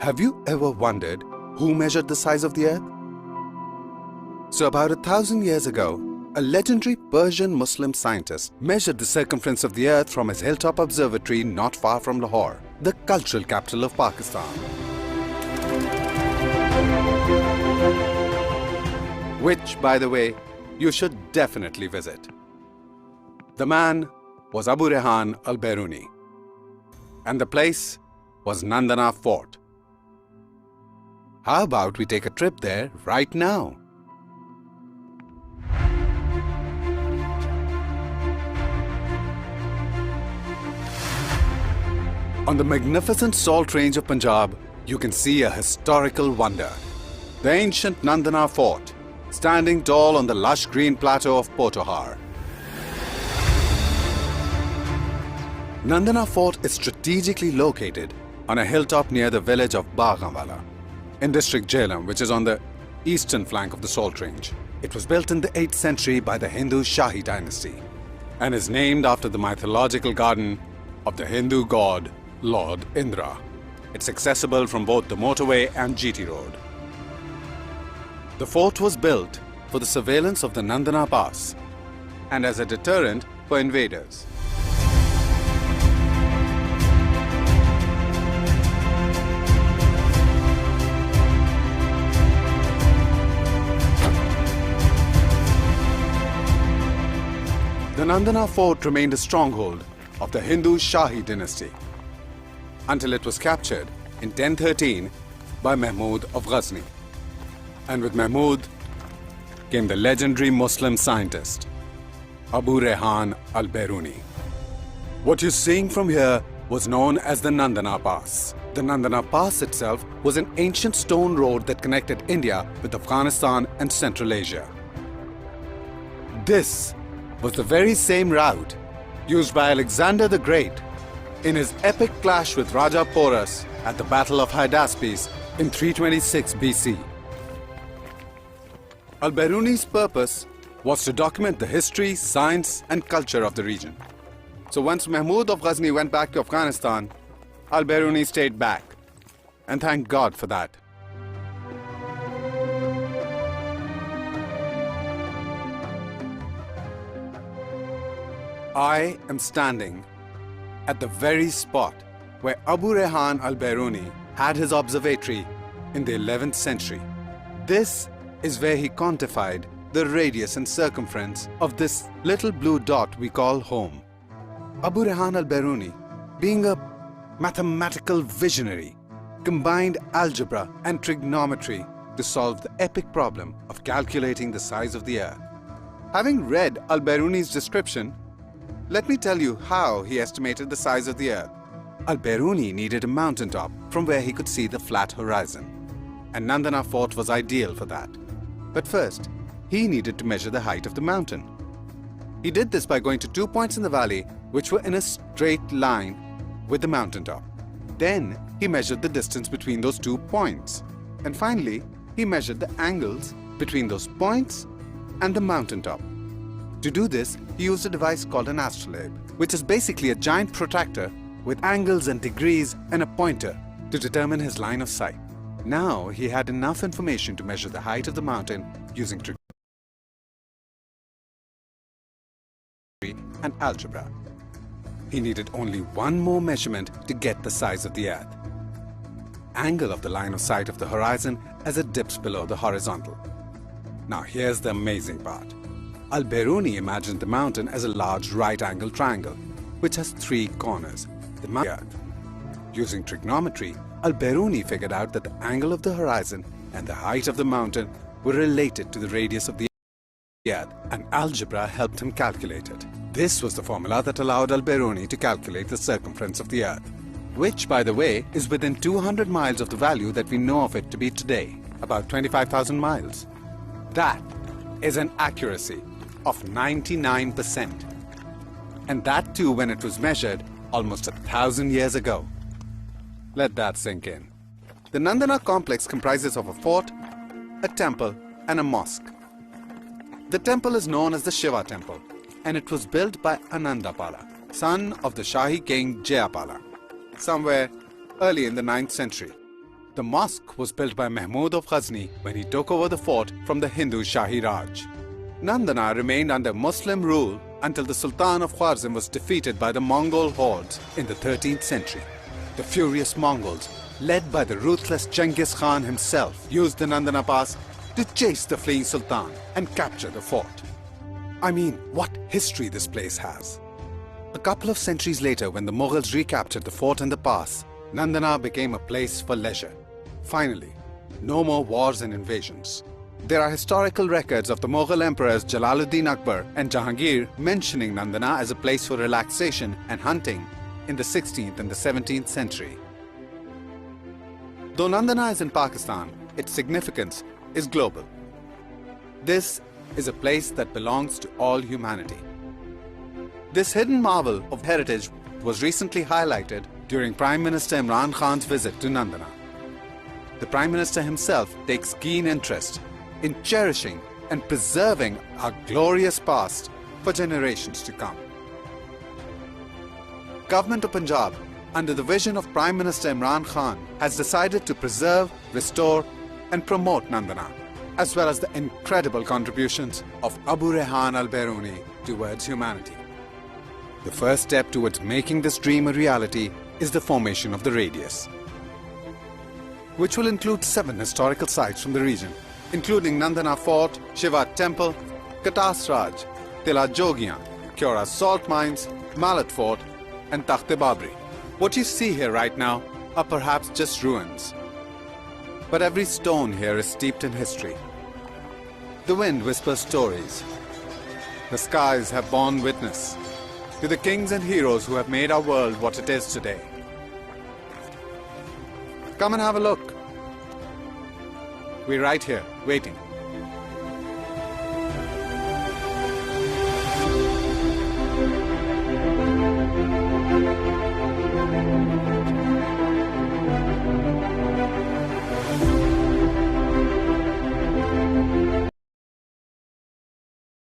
Have you ever wondered who measured the size of the earth? So about 1,000 years ago, a legendary Persian Muslim scientist measured the circumference of the earth from his hilltop observatory not far from Lahore, the cultural capital of Pakistan. Which, by the way, you should definitely visit. The man was Abu Al-Biruni, and the place was Nandana Fort. How about we take a trip there right now? On the magnificent salt range of Punjab, you can see a historical wonder. The ancient Nandana Fort, standing tall on the lush green plateau of Potohar. Nandana Fort is strategically located on a hilltop near the village of Baghanwala, in district Jhelum, which is on the eastern flank of the salt range. It was built in the 8th century by the Hindu Shahi dynasty and is named after the mythological garden of the Hindu god Lord Indra. It's accessible from both the motorway and GT road. The fort was built for the surveillance of the Nandana Pass and as a deterrent for invaders. The Nandana Fort remained a stronghold of the Hindu Shahi dynasty until it was captured in 1013 by Mahmud of Ghazni. And with Mahmud came the legendary Muslim scientist, Abu Al-Biruni. What you're seeing from here was known as the Nandana Pass. The Nandana Pass itself was an ancient stone road that connected India with Afghanistan and Central Asia. This was the very same route used by Alexander the Great in his epic clash with Raja Porus at the Battle of Hydaspes in 326 BC. Al-Biruni's purpose was to document the history, science and culture of the region. So once Mahmud of Ghazni went back to Afghanistan, Al-Biruni stayed back. And thank God for that. I am standing at the very spot where Abu Al-Biruni had his observatory in the 11th century. This is where he quantified the radius and circumference of this little blue dot we call home. Abu Al-Biruni, being a mathematical visionary, combined algebra and trigonometry to solve the epic problem of calculating the size of the earth. Having read Al-Biruni's description, let me tell you how he estimated the size of the earth. Al-Biruni needed a mountaintop from where he could see the flat horizon, and Nandana Fort was ideal for that. But first, he needed to measure the height of the mountain. He did this by going to 2 points in the valley which were in a straight line with the mountaintop. Then he measured the distance between those 2 points. And finally, he measured the angles between those points and the mountaintop. To do this, he used a device called an astrolabe, which is basically a giant protractor with angles and degrees and a pointer to determine his line of sight. Now he had enough information to measure the height of the mountain using trigonometry and algebra. He needed only one more measurement to get the size of the earth. Angle of the line of sight of the horizon as it dips below the horizontal. Now here's the amazing part. Al-Biruni imagined the mountain as a large right-angled triangle, which has 3 corners, the earth. Using trigonometry, Al-Biruni figured out that the angle of the horizon and the height of the mountain were related to the radius of the earth, and algebra helped him calculate it. This was the formula that allowed Al-Biruni to calculate the circumference of the earth, which, by the way, is within 200 miles of the value that we know of it to be today, about 25,000 miles. That is an accuracy of 99%. And that too when it was measured almost 1,000 years ago. Let that sink in. The Nandana complex comprises of a fort, a temple and a mosque. The temple is known as the Shiva temple, and it was built by Anandapala, son of the Shahi king Jayapala, somewhere early in the 9th century. The mosque was built by Mahmud of Ghazni when he took over the fort from the Hindu Shahi Raj. Nandana remained under Muslim rule until the Sultan of Khwarizm was defeated by the Mongol hordes in the 13th century. The furious Mongols, led by the ruthless Genghis Khan himself, used the Nandana Pass to chase the fleeing Sultan and capture the fort. I mean, what history this place has. A couple of centuries later, when the Mughals recaptured the fort and the pass, Nandana became a place for leisure. Finally, no more wars and invasions. There are historical records of the Mughal emperors Jalaluddin Akbar and Jahangir mentioning Nandana as a place for relaxation and hunting in the 16th and the 17th century. Though Nandana is in Pakistan, its significance is global. This is a place that belongs to all humanity. This hidden marvel of heritage was recently highlighted during Prime Minister Imran Khan's visit to Nandana. The Prime Minister himself takes keen interest in cherishing and preserving our glorious past for generations to come. Government of Punjab, under the vision of Prime Minister Imran Khan, has decided to preserve, restore and promote Nandana, as well as the incredible contributions of Abu Al-Biruni towards humanity. The first step towards making this dream a reality is the formation of the radius, which will include 7 historical sites from the region, including Nandana Fort, Shiva Temple, Katas Raj, Tila Jogiyan, Kyora Salt Mines, Mallet Fort and Takht-e Babri. What you see here right now are perhaps just ruins, but every stone here is steeped in history. The wind whispers stories. The skies have borne witness to the kings and heroes who have made our world what it is today. Come and have a look. We're right here, waiting.